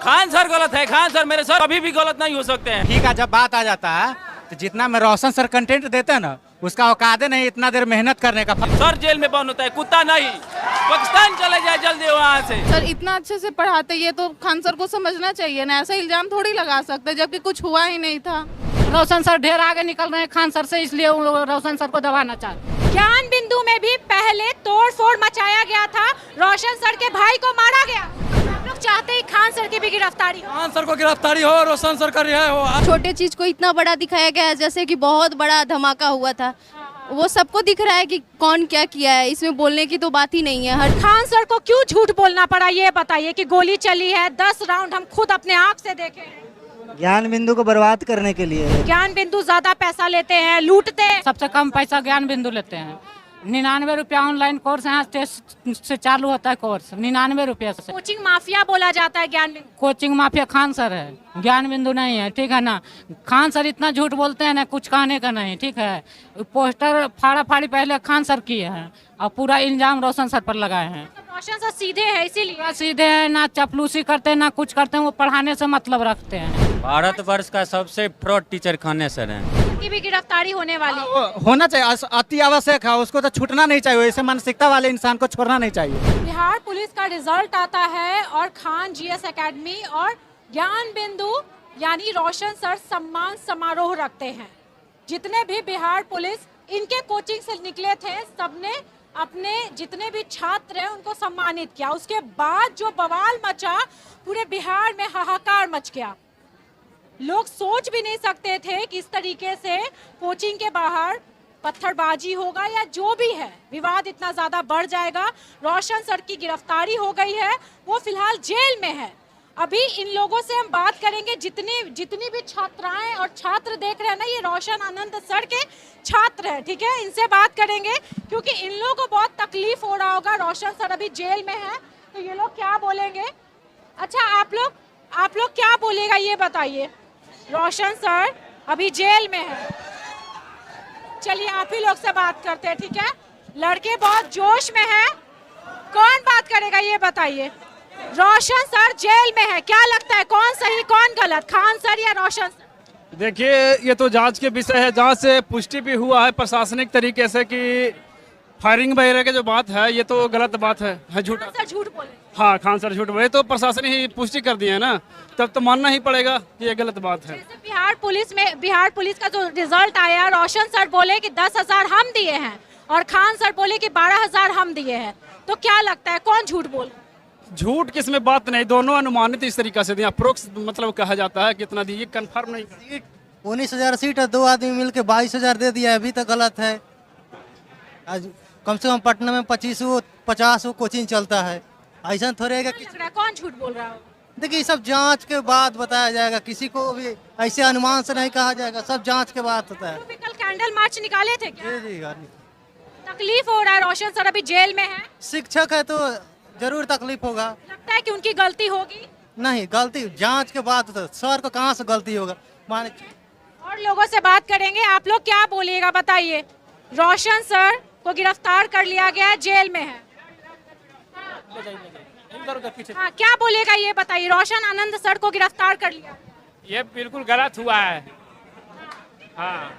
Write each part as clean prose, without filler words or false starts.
Khan sir गलत है, Khan sir मेरे सर कभी भी गलत नहीं हो सकते हैं। ठीक है, जब बात आ जाता है तो जितना में रोशन सर कंटेंट देते हैं ना, उसका औकात नहीं इतना देर मेहनत करने का। सर जेल में बंद होता है, कुत्ता नहीं। पाकिस्तान चले जाए जल्दी वहाँ से। सर इतना अच्छे से पढ़ाते, ये तो खान सर को समझना चाहिए ना, ऐसा इल्जाम थोड़ी लगा सकते जबकि कुछ हुआ ही नहीं था। रोशन सर ढेर आगे निकल रहे हैं खान सर से, इसलिए रोशन सर को दबाना चाहते। ज्ञान बिंदु में भी पहले तोड़-फोड़ मचाया गया था, रोशन सर के भाई को मारा गया। आप लोग चाहते हैं खान सर की भी गिरफ्तारी हो? खान सर को गिरफ्तारी हो, रोशन सर का रिहाई हो। छोटे चीज को इतना बड़ा दिखाया गया है जैसे कि बहुत बड़ा धमाका हुआ था। वो सबको दिख रहा है कि कौन क्या किया है, इसमें बोलने की तो बात ही नहीं है। हर खान सर को क्यों झूठ बोलना पड़ा, ये बताइए कि गोली चली है, 10 राउंड हम खुद अपने आँख से देखे हैं। ज्ञान बिंदु को बर्बाद करने के लिए। ज्ञान बिंदु ज्यादा पैसा लेते हैं, लूटते हैं। सबसे कम पैसा ज्ञान बिंदु लेते हैं। 99 रुपया ऑनलाइन कोर्स यहाँ टेस्ट से चालू होता है कोर्स, 99 रुपया से। कोचिंग माफिया बोला जाता है ज्ञान बिंदु। कोचिंग माफिया खान सर है, ज्ञान बिंदु नहीं है, ठीक है ना। खान सर इतना झूठ बोलते हैं ना, कुछ कहने का नहीं, ठीक है। पोस्टर फाड़ा फाड़ी पहले खान सर किए हैं और पूरा इल्जाम रोशन सर पर लगाए हैं। रोशन सर सीधे है, इसीलिए सीधे है ना, चपलूसी करते हैं ना कुछ करते हैं, वो पढ़ाने से मतलब रखते हैं। भारतवर्ष का सबसे फ्रॉड टीचर खान सर हैं। की भी गिरफ्तारी होने वाली। होना चाहिए, अति आवश्यक है, उसको तो छूटना नहीं चाहिए। ऐसे मानसिकता वाले इंसान को छोड़ना नहीं चाहिए। बिहार पुलिस का रिजल्ट आता है और खान जीएस एकेडमी और ज्ञान बिंदु यानी रोशन सर सम्मान समारोह रखते हैं। जितने भी बिहार पुलिस इनके कोचिंग से निकले थे, सबने अपने जितने भी छात्र हैं उनको सम्मानित किया। उसके बाद जो बवाल मचा, पूरे बिहार में हाहाकार मच गया। लोग सोच भी नहीं सकते थे कि इस तरीके से कोचिंग के बाहर पत्थरबाजी होगा या जो भी है, विवाद इतना ज्यादा बढ़ जाएगा। रोशन सर की गिरफ्तारी हो गई है, वो फिलहाल जेल में है। अभी इन लोगों से हम बात करेंगे, जितनी भी छात्राएं और छात्र देख रहे हैं ना, ये रोशन आनंद सर के छात्र हैं, ठीक है। इनसे बात करेंगे क्योंकि इन लोगों को बहुत तकलीफ हो रहा होगा। रोशन सर अभी जेल में है, तो ये लोग क्या बोलेंगे। अच्छा, आप लोग क्या बोलेगा ये बताइए। रोशन सर अभी जेल में है, चलिए आप ही लोग से बात करते हैं, ठीक है। लड़के बहुत जोश में हैं, कौन बात करेगा ये बताइए। रोशन सर जेल में है, क्या लगता है कौन सही कौन गलत, खान सर या रोशन सर? देखिए, ये तो जांच के विषय है। जांच से पुष्टि भी हुआ है प्रशासनिक तरीके से कि फायरिंग वगैरह की जो बात है, ये तो गलत बात है, झूठ। सर झूठ बोले। हाँ, खान सर झूठ बोले, तो प्रशासन ही पुष्टि कर दिए है ना, तब तो मानना ही पड़ेगा कि ये गलत बात है। बिहार पुलिस का जो रिजल्ट आया, रोशन सर बोले कि 10,000 हम दिए हैं और खान सर बोले कि 12,000 हम दिए हैं, तो क्या लगता है कौन झूठ बोल? झूठ किसमें बात नहीं, दोनों अनुमानित इस तरीके से दिया। अप्रोक्स मतलब कहा जाता है कितना दिए, कंफर्म नहीं। सीट 19,000 सीट है, 2 आदमी मिलके 22,000 दे दिया, अभी तक गलत है। आज कम से कम पटना में 25-50 कोचिंग चलता है, ऐसा थोड़े है कि कौन झूठ बोल रहा है? देखिए, सब जांच के बाद बताया जाएगा, किसी को भी ऐसे अनुमान से नहीं कहा जाएगा, सब जांच के बाद होता है। तो कल कैंडल मार्च निकाले थे क्या? जी जी, तकलीफ हो रहा है, रोशन सर अभी जेल में है। शिक्षक है तो जरूर तकलीफ होगा। लगता है कि उनकी गलती होगी? नहीं, गलती जांच के बाद होता है, सर को कहाँ से गलती होगा माने। और लोगों से बात करेंगे, आप लोग क्या बोलिएगा बताइए। रोशन सर को गिरफ्तार कर लिया गया है, जेल में है। हाँ, क्या बोलेगा ये बताइए। रोशन आनंद सर को गिरफ्तार कर लिया, ये बिल्कुल गलत हुआ है। हाँ,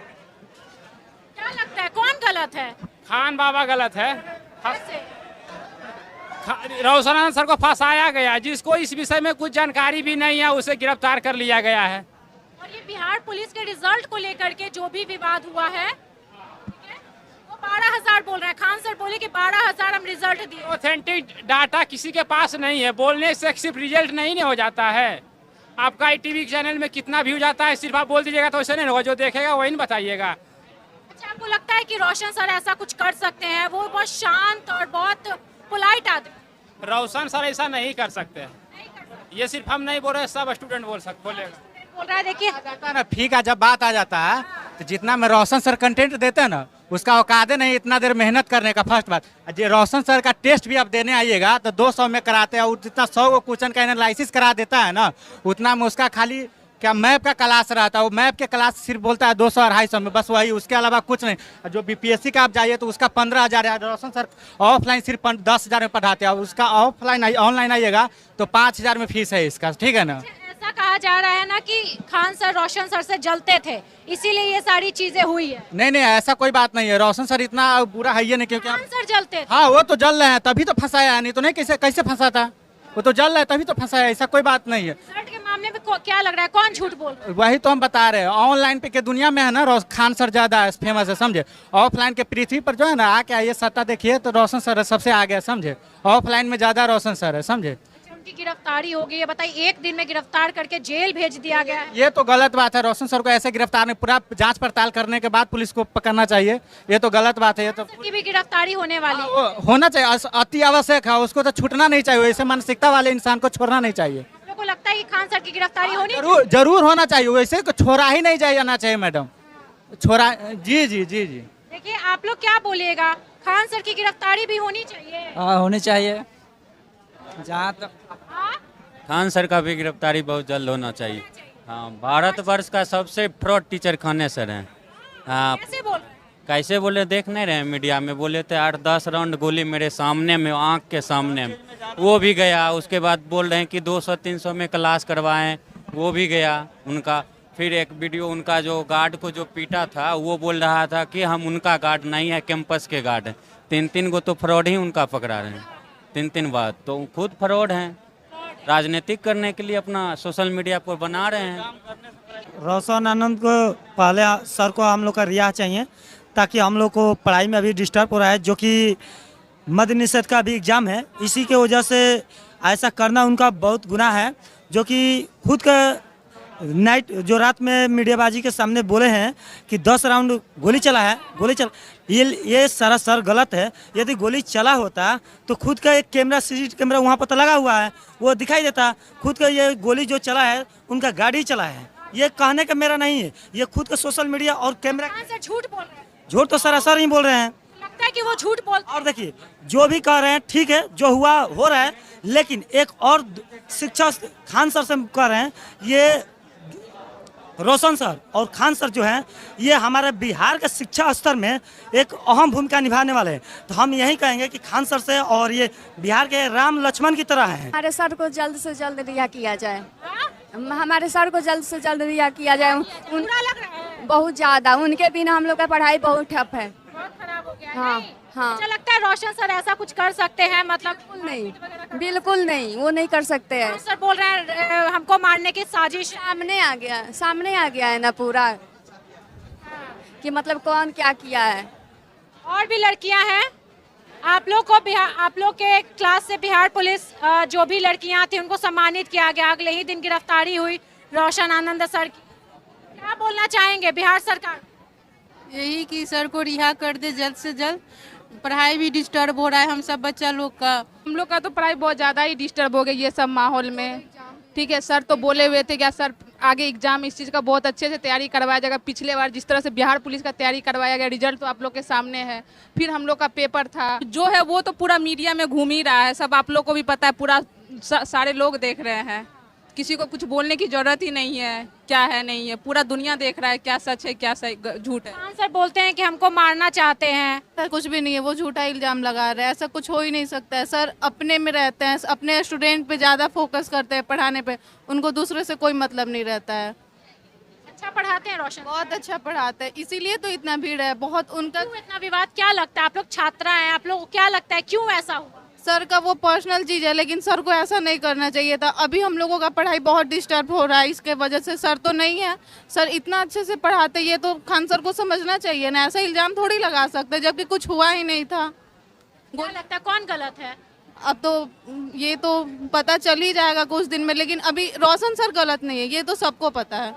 क्या लगता है कौन गलत है? खान बाबा गलत है। रोशन आनंद सर को फंसाया गया, जिसको इस विषय में कुछ जानकारी भी नहीं है, उसे गिरफ्तार कर लिया गया है। और ये बिहार पुलिस के रिजल्ट को लेकर के जो भी विवाद हुआ है, वो 12,000 बोल रहे हैं। खान सर बोले कि 12,000 हम रिजल्ट दिए। ऑथेंटिक डाटा किसी के पास नहीं है, बोलने से सिर्फ रिजल्ट नहीं हो जाता है। आपका टीवी चैनल में कितना व्यू जाता है, सिर्फ आप बोल दीजिएगा तो ऐसे नहीं होगा, जो देखेगा वही बताइएगा। अच्छा, आपको लगता है कि रोशन सर ऐसा कुछ कर सकते हैं? वो बहुत शांत और बहुत पोलाइट आदमी। रोशन सर ऐसा नहीं कर सकते, ये सिर्फ हम नहीं बोल रहे, सब स्टूडेंट बोलेगा। बोल रहा है, देखिए ना, ठीक है, जब बात आ जाता है तो जितना में रोशन सर कंटेंट देते हैं ना, उसका औकात नहीं इतना देर मेहनत करने का। फर्स्ट बात, जो रोशन सर का टेस्ट भी आप देने आइएगा तो 200 में कराते हैं, और जितना 100 क्वेश्चन का एनालिसिस करा देता है ना, उतना में उसका खाली क्या मैप का क्लास रहता है, वो मैप के क्लास सिर्फ बोलता है 200-250 में, बस वही, उसके अलावा कुछ नहीं। जो बीपीएससी का आप जाइए तो उसका 15,000 है। रोशन सर ऑफलाइन सिर्फ 10,000 में पढ़ाते हैं, उसका ऑफलाइन ऑनलाइन आइएगा तो 5,000 में फीस है इसका, ठीक है ना। ऐसा कहा जा रहा है ना कि खान सर रोशन सर से जलते थे, इसीलिए ये सारी चीजें हुई है। नहीं नहीं, ऐसा कोई बात नहीं है, रोशन सर इतना बुरा है ही नहीं, क्योंकि खान सर जलते थे। हाँ वो तो जल रहे हैं तभी तो फंसाया है, नहीं तो नहीं कैसे कैसे फंसाता, वो तो जल रहा है तभी तो फंसाया, ऐसा कोई बात नहीं है। शर्ट के मामले में क्या लग रहा है, कौन झूठ बोल रहा है? वही तो हम बता रहे हैं, ऑनलाइन पे के दुनिया में है ना खान सर ज्यादा फेमस है, समझे। ऑफलाइन के पृथ्वी पर जो है ना आके आइए सत्ता देखिए तो रोशन सर सबसे आगे है, समझे। ऑफलाइन में ज्यादा रोशन सर है, समझे। उनकी गिरफ्तारी हो गई है, बताइए, एक दिन में गिरफ्तार करके जेल भेज दिया गया है। ये तो गलत बात है, रोशन सर को ऐसे गिरफ्तार नहीं, पूरा जांच पड़ताल करने के बाद पुलिस को पकड़ना चाहिए, ये तो गलत बात है। ये तो की भी गिरफ्तारी होने वाली है। होना चाहिए, अति आवश्यक है, उसको तो छूटना नहीं चाहिए, ऐसे मानसिकता वाले इंसान को छोड़ना नहीं चाहिए। आप लोगों को लगता है कि खान सर की गिरफ्तारी होनी जरूर जरूर होना चाहिए, वैसे को छोड़ा ही नहीं जाना चाहिए मैडम, छोड़ा। जी जी जी जी। देखिए, आप लोग क्या बोलिएगा, खान सर की गिरफ्तारी भी होनी चाहिए? होनी चाहिए। जहाँ तक हाँ? खान सर का भी गिरफ्तारी बहुत जल्द होना चाहिए। हाँ, भारतवर्ष का सबसे फ्रॉड टीचर खाने सर हैं। हाँ, कैसे बोल रहे हैं? कैसे बोले देख नहीं रहे मीडिया में, बोले थे 8-10 राउंड गोली मेरे सामने में, आंख के सामने में, वो भी गया। उसके बाद बोल रहे हैं कि 200-300 में क्लास करवाएं, वो भी गया उनका। फिर एक वीडियो उनका जो गार्ड को जो पीटा था वो बोल रहा था कि हम उनका गार्ड नहीं है, कैंपस के गार्ड हैं। 3-3 को तो फ्रॉड ही उनका पकड़ा रहे हैं, 3-3 बार तो खुद फ्रॉड हैं, राजनीतिक करने के लिए अपना सोशल मीडिया पर बना रहे हैं। रोशन आनंद को पहले सर को हम लोग का रिहा चाहिए, ताकि हम लोग को पढ़ाई में अभी डिस्टर्ब हो रहा है, जो कि मद्य निषेध का भी एग्जाम है, इसी के वजह से ऐसा करना उनका बहुत गुनाह है। जो कि खुद का नाइट जो रात में मीडियाबाजी के सामने बोले हैं कि 10 राउंड गोली चला है, ये सरासर गलत है। यदि गोली चला होता तो खुद का एक कैमरा सीसीटीवी कैमरा वहाँ पर तो लगा हुआ है, वो दिखाई देता। खुद का ये गोली जो चला है उनका गाड़ी चला है, ये कहने का मेरा नहीं है, ये खुद का सोशल मीडिया और कैमरा। खान सर झूठ बोल रहे हैं? झूठ तो सरासर ही बोल रहे हैं। लगता है कि वो झूठ बोलते हैं। और देखिए, जो भी कह रहे हैं ठीक है, जो हुआ हो रहा है, लेकिन एक और शिक्षा खान सर से कह रहे हैं, ये रोशन सर और खान सर जो हैं, ये हमारे बिहार के शिक्षा स्तर में एक अहम भूमिका निभाने वाले हैं। तो हम यही कहेंगे कि खान सर से, और ये बिहार के राम लक्ष्मण की तरह हैं। हमारे सर को जल्द से जल्द रिहा किया जाए, हमारे सर को जल्द से जल्द रिहा किया जाए। बुरा लग रहा है, बहुत ज़्यादा, उनके बिना हम लोग का पढ़ाई बहुत ठप है। बहुत खराब हो गया है। हाँ, नहीं? हाँ। मुझे लगता है रोशन सर ऐसा कुछ कर सकते हैं, मतलब नहीं, बिल्कुल नहीं, वो नहीं कर सकते हैं। सर बोल रहे हैं हमको मारने की साजिश। सामने आ गया है ना पूरा, कि मतलब कौन क्या किया है। और भी लड़कियां हैं, आप लोग के क्लास से बिहार पुलिस जो भी लड़कियां थी उनको सम्मानित किया गया। अगले ही दिन गिरफ्तारी हुई रोशन आनंद सर की। क्या बोलना चाहेंगे बिहार सरकार? यही कि सर को रिहा कर दे जल्द से जल्द, पढ़ाई भी डिस्टर्ब हो रहा है हम सब बच्चा लोग का। हम लोग का तो पढ़ाई बहुत ज़्यादा ही डिस्टर्ब हो गई ये सब माहौल में। ठीक है, सर तो बोले हुए थे क्या सर आगे एग्जाम इस चीज़ का बहुत अच्छे से तैयारी करवाया जाएगा। पिछले बार जिस तरह से बिहार पुलिस का तैयारी करवाया गया, रिजल्ट तो आप लोग के सामने है। फिर हम लोग का पेपर था जो है वो तो पूरा मीडिया में घूम ही रहा है, सब आप लोग को भी पता है, पूरा सारे लोग देख रहे हैं, किसी को कुछ बोलने की जरूरत ही नहीं है, क्या है नहीं है, पूरा दुनिया देख रहा है क्या सच है क्या झूठ है। खान सर बोलते हैं कि हमको मारना चाहते हैं। सर कुछ भी नहीं है, वो झूठा इल्जाम लगा रहे हैं, ऐसा कुछ हो ही नहीं सकता है। सर अपने में रहते हैं, अपने स्टूडेंट पे ज़्यादा फोकस करते हैं पढ़ाने पे, उनको दूसरे से कोई मतलब नहीं रहता है। अच्छा पढ़ाते हैं रोशन, बहुत अच्छा पढ़ाते हैं, इसीलिए तो इतना भीड़ है बहुत उनका। क्यों इतना विवाद, क्या लगता है? आप लोग छात्रा हैं, आप लोग को क्या लगता है क्यों ऐसा हुआ? सर का वो पर्सनल चीज़ है, लेकिन सर को ऐसा नहीं करना चाहिए था। अभी हम लोगों का पढ़ाई बहुत डिस्टर्ब हो रहा है इसके वजह से। सर तो नहीं है, सर इतना अच्छे से पढ़ाते, ये तो खान सर को समझना चाहिए ना, ऐसा इल्ज़ाम थोड़ी लगा सकते जबकि कुछ हुआ ही नहीं था। क्या लगता है कौन गलत है? अब तो ये तो पता चल ही जाएगा कुछ दिन में, लेकिन अभी रोशन सर गलत नहीं है, ये तो सबको पता है।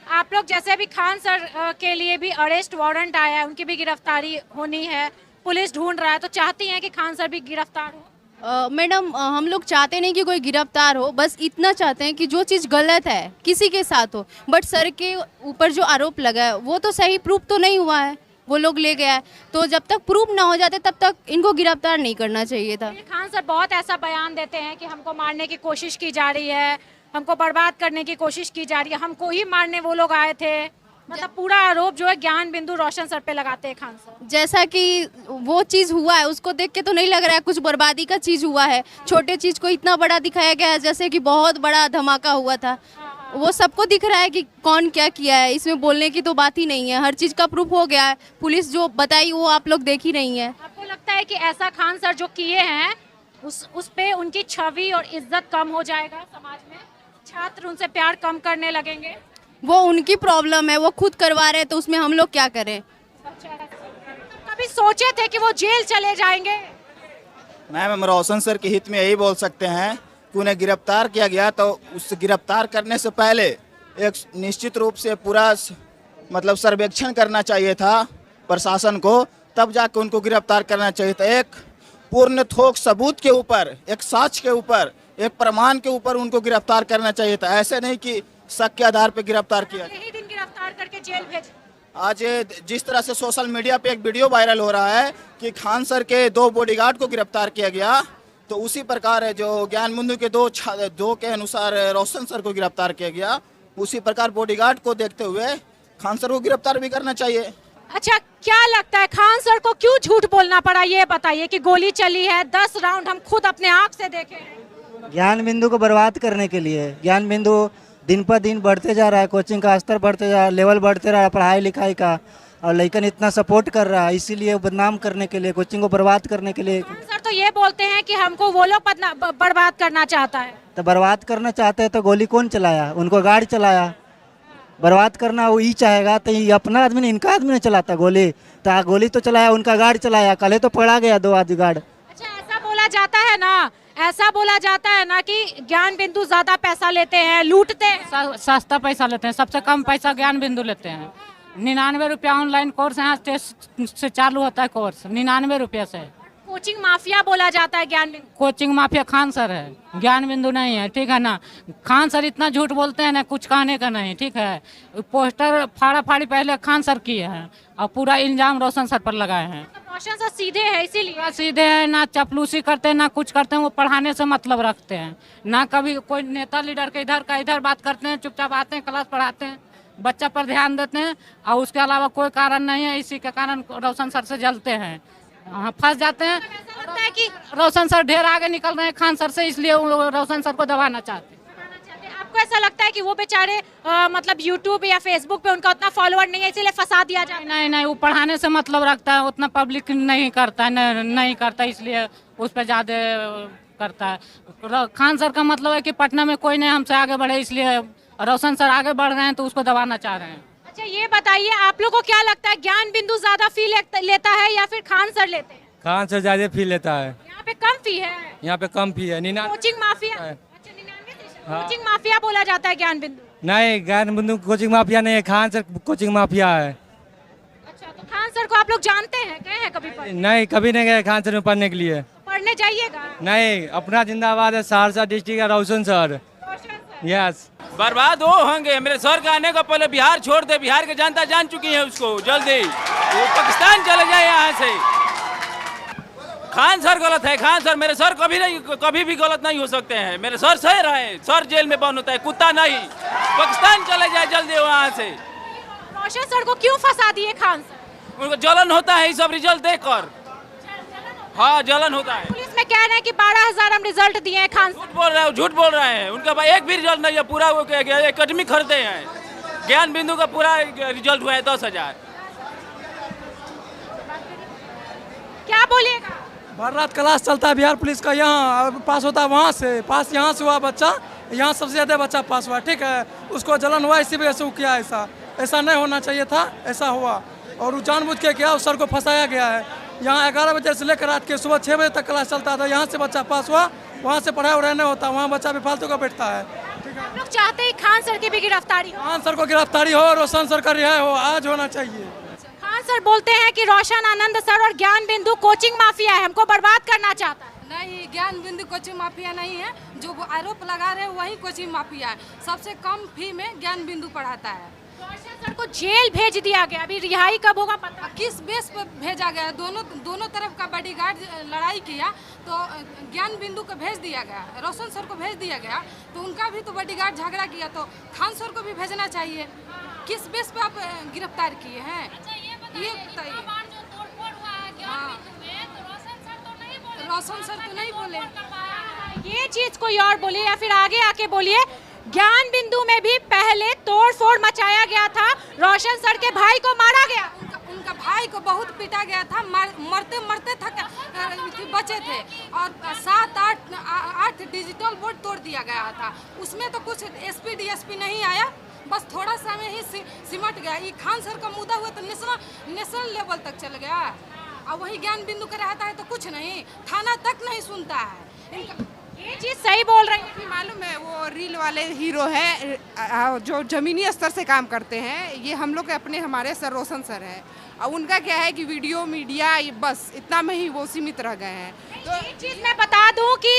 आप लोग जैसे अभी खान सर के लिए भी अरेस्ट वारंट आया है, उनकी भी गिरफ्तारी होनी है, पुलिस ढूंढ रहा है, तो चाहती हैं कि खान सर भी गिरफ्तार हो? मैडम हम लोग चाहते नहीं कि कोई गिरफ्तार हो, बस इतना चाहते हैं कि जो चीज़ गलत है किसी के साथ हो, बट सर के ऊपर जो आरोप लगा है वो तो सही प्रूफ तो नहीं हुआ है, वो लोग ले गया है, तो जब तक प्रूफ ना हो जाते तब तक इनको गिरफ्तार नहीं करना चाहिए था। खान सर बहुत ऐसा बयान देते हैं कि हमको मारने की कोशिश की जा रही है, हमको बर्बाद करने की कोशिश की जा रही है, हमको ही मारने वो लोग आए थे। मतलब पूरा आरोप जो है ज्ञान बिंदु रोशन सर पे लगाते हैं खान सर। जैसा कि वो चीज़ हुआ है उसको देख के तो नहीं लग रहा है कुछ बर्बादी का चीज़ हुआ है। छोटे चीज़ को इतना बड़ा दिखाया गया है जैसे कि बहुत बड़ा धमाका हुआ था। वो सबको दिख रहा है कि कौन क्या किया है, इसमें बोलने की तो बात ही नहीं है। हर चीज़ का प्रूफ हो गया है, पुलिस जो बताई वो आप लोग देख ही नहीं है। आपको लगता है कि ऐसा खान सर जो किए हैं उस पे उनकी छवि और इज्जत कम हो जाएगा समाज में, छात्र उनसे प्यार कम करने लगेंगे? वो उनकी प्रॉब्लम है, वो खुद करवा रहे हैं तो उसमें हम लोग क्या करें। कभी सोचे थे कि वो जेल चले जाएंगे? मैम हम रोशन सर के हित में यही बोल सकते हैं कि उन्हें गिरफ्तार किया गया तो उस गिरफ्तार करने से पहले एक निश्चित रूप से पूरा मतलब सर्वेक्षण करना चाहिए था प्रशासन को, तब जाकर उनको गिरफ्तार करना चाहिए था। एक पूर्ण थोक सबूत के ऊपर, एक साक्ष्य के ऊपर, एक प्रमाण के ऊपर उनको गिरफ्तार करना चाहिए था। ऐसे नहीं कि शक के आधार पर गिरफ्तार किया। यही दिन गिरफ्तार करके जेल भेज। आज जिस तरह से सोशल मीडिया पे एक वीडियो वायरल हो रहा है कि खान सर के 2 बॉडीगार्ड को गिरफ्तार किया गया, तो उसी प्रकार है जो ज्ञान बिंदु के दो के अनुसार रोशन सर को गिरफ्तार किया गया, उसी प्रकार बॉडीगार्ड को देखते हुए खान सर को गिरफ्तार भी करना चाहिए। अच्छा, क्या लगता है खान सर को क्यों झूठ बोलना पड़ा? ये बताइए कि गोली चली है, 10 राउंड हम खुद अपने आंख से देखे हैं। ज्ञान बिंदु को बर्बाद करने के लिए। ज्ञान बिंदु दिन पर दिन बढ़ते जा रहा है, कोचिंग का स्तर बढ़ते जा रहा है, लेवल बढ़ते रहा है पढ़ाई लिखाई का, और लड़कन इतना सपोर्ट कर रहा है, इसीलिए बदनाम करने के लिए, कोचिंग को बर्बाद करने के लिए। सर तो ये बोलते हैं कि हमको वो लोग बर्बाद करना चाहता है। तो बर्बाद करना चाहते हैं तो गोली कौन चलाया? उनको गार्ड चलाया। बर्बाद करना वो ही चाहेगा तो ये अपना आदमी ने, इनका आदमी ने चलाता गोली, तो गोली तो चलाया उनका गार्ड चलाया। कल तो पकड़ा गया 2 आदमी गार्ड। अच्छा, ऐसा बोला जाता है ना, ऐसा बोला जाता है ना कि ज्ञान बिंदु ज्यादा पैसा लेते हैं, लूटते हैं। सस्ता पैसा लेते हैं, सबसे कम पैसा ज्ञान बिंदु लेते हैं। 99 रुपया ऑनलाइन कोर्स यहाँ टेस्ट से चालू होता है कोर्स, 99 रुपये से। कोचिंग माफिया बोला जाता है ज्ञान बिंदु। कोचिंग माफिया खान सर है, ज्ञान बिंदु नहीं है, ठीक है ना। खान सर इतना झूठ बोलते हैं ना, कुछ कहने का नहीं, ठीक है। पोस्टर फाड़ा फाड़ी पहले खान सर किए हैं और पूरा इल्जाम रोशन सर पर लगाए हैं। रोशन सर सीधे है, इसीलिए सीधे हैं, ना चपलूसी करते हैं ना कुछ करते हैं। वो पढ़ाने से मतलब रखते हैं, ना कभी कोई नेता लीडर के इधर का इधर बात करते हैं, चुपचाप आते हैं, क्लास पढ़ाते हैं, बच्चा पर ध्यान देते हैं, और उसके अलावा कोई कारण नहीं है। इसी के कारण रोशन सर से जलते हैं, फंस जाते हैं। लगता है कि रोशन सर ढेर आगे निकल रहे हैं खान सर से, इसलिए वो रोशन सर को दबाना चाहते हैं। आपको ऐसा लगता है कि वो बेचारे मतलब यूट्यूब या फेसबुक पे उनका उतना फॉलोअर नहीं है, इसीलिए फंसा दिया जाए? नहीं नहीं, वो पढ़ाने से मतलब रखता है, उतना पब्लिक नहीं करता है, नहीं करता, इसलिए उस पर ज़्यादा करता है। खान सर का मतलब है कि पटना में कोई नहीं हमसे आगे बढ़े, इसलिए रोशन सर आगे बढ़ रहे हैं तो उसको दबाना चाह रहे हैं। अच्छा, ये बताइए आप लोगों को क्या लगता है, ज्ञान बिंदु ज्यादा फी लेता है या फिर खान सर लेते हैं? खान सर ज्यादा फी लेता है। यहाँ पे कम फी है, यहाँ पे कम फी है। Coaching mafia. अच्छा, 99 कोचिंग माफिया बोला जाता है ज्ञान बिंदु। नहीं, ज्ञान बिंदु कोचिंग माफिया नहीं है, खान सर कोचिंग माफिया है। अच्छा, तो खान सर को आप लोग जानते हैं, गए हैं कभी पढ़ने? नहीं, कभी नहीं गए खान सर में पढ़ने के लिए। पढ़ने जाइएगा। नहीं, अपना जिंदाबाद है सहरसा डिस्ट्रिक्ट का रोशन सर। यस, बर्बाद वो होंगे। मेरे सर का आने का पहले बिहार छोड़ दे, बिहार की जनता जान चुकी है उसको। जल्दी वो पाकिस्तान चले जाए यहाँ से। खान सर गलत है, खान सर, मेरे सर कभी भी गलत नहीं हो सकते हैं। मेरे सर सही रहे, सर जेल में बंद होता है, कुत्ता नहीं। पाकिस्तान चले जाए जल्दी वहाँ से। रोशन सर को क्यों फंसा दिए खान सर? उनको जलन होता है ये सब रिजल्ट देखकर। हाँ, जलन होता है। पुलिस में कह रहे हैं कि 12,000 हम रिजल्ट दिए हैं खान सर। झूठ बोल रहे हैं। उनका एक भी रिजल्ट नहीं है, पूरा वो एकेडमी खरीदे हैं। ज्ञान बिंदु का पूरा रिजल्ट हुआ है 10,000। क्या बोलिएगा? भर रात क्लास चलता है बिहार पुलिस का, यहाँ पास होता है वहाँ से, पास यहाँ से हुआ बच्चा, यहाँ सबसे ज़्यादा बच्चा पास हुआ, ठीक है। उसको जलन हुआ, इसी वजह से वो किया ऐसा नहीं होना चाहिए था, ऐसा हुआ। और वो जानबूझ के किया, उस सर को फंसाया गया है। यहाँ 11 बजे से लेकर रात के सुबह 6 बजे तक क्लास चलता था, यहाँ से बच्चा पास हुआ, वहाँ से पढ़ाई वढ़ाई नहीं होता, वहाँ बच्चा भी फालतू का बैठता है। हम लोग चाहते हैं खान सर की भी गिरफ्तारी हो। खान सर को गिरफ्तारी हो, रोशन सर का रिहाई हो, आज होना चाहिए। खान सर बोलते हैं कि रोशन आनंद सर और ज्ञान बिंदु कोचिंग माफिया है, हमको बर्बाद करना चाहता है। नहीं, ज्ञान बिंदु कोचिंग माफिया नहीं है, जो आरोप लगा रहे हैं वही कोचिंग माफिया है। सबसे कम फी में ज्ञान बिंदु पढ़ाता है। रोशन सर को जेल भेज दिया गया, अभी रिहाई कब होगा पता? किस बेस पर भेजा गया? दोनों तरफ का बॉडीगार्ड लड़ाई किया तो ज्ञान बिंदु को भेज दिया गया, रोशन सर को भेज दिया गया, तो उनका भी तो बॉडीगार्ड झगड़ा किया, तो खान सर को भी भेजना चाहिए। किस बेस पे आप गिरफ्तार किए हैं ये बताइए। रोशन सर तो नहीं बोले, ये चीज कोई और बोले या फिर आगे आके बोलिए। ज्ञान बिंदु में भी पहले तोड़ फोड़ मचाया गया था, रोशन सर के भाई को मारा गया, उनका भाई को बहुत पीटा गया था, मरते मरते बचे थे, और 7-8 डिजिटल बोर्ड तोड़ दिया गया था। उसमें तो कुछ एसपी डीएसपी नहीं आया, बस थोड़ा सा में ही सिमट गया। ये खान सर का मुद्दा हुआ तो नेशनल लेवल तक चल गया, और वही ज्ञान बिंदु का रहता है तो कुछ नहीं, थाना तक नहीं सुनता है। ये चीज सही बोल रही है। मालूम है वो रील वाले हीरो है जो जमीनी स्तर से काम करते हैं, ये हम लोग के अपने हमारे सर रोशन सर है, और उनका क्या है कि वीडियो मीडिया ये बस इतना में ही वो सीमित रह गए हैं। तो एक चीज मैं बता दूं कि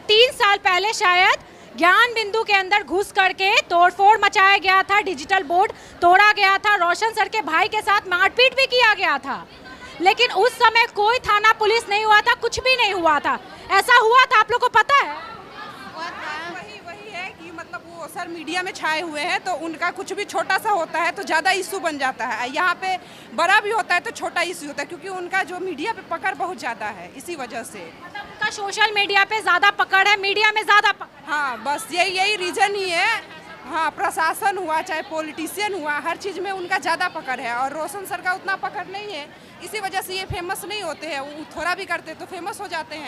3 साल पहले शायद ज्ञान बिंदु के अंदर घुस करके तोड़फोड़ मचाया गया था, डिजिटल बोर्ड तोड़ा गया था, रोशन सर के भाई के साथ मारपीट भी किया गया था, लेकिन उस समय कोई थाना पुलिस नहीं हुआ था, कुछ भी नहीं हुआ था। ऐसा हुआ था, आप लोग को पता है? वही है कि मतलब वो सर मीडिया में छाए हुए हैं, तो उनका कुछ भी छोटा सा होता है तो ज़्यादा इशू बन जाता है, यहाँ पे बड़ा भी होता है तो छोटा इशू होता है, क्योंकि उनका जो मीडिया पे पकड़ बहुत ज़्यादा है, इसी वजह से। मतलब उनका सोशल मीडिया पे ज़्यादा पकड़ है, मीडिया में ज़्यादा पकड़। हाँ, बस यही रीज़न ही है। हाँ, प्रशासन हुआ चाहे पॉलिटिशियन हुआ, हर चीज़ में उनका ज़्यादा पकड़ है, और रोशन सर का उतना पकड़ नहीं है, इसी वजह से ये फेमस नहीं होते हैं। वो थोड़ा भी करते तो फेमस हो जाते हैं।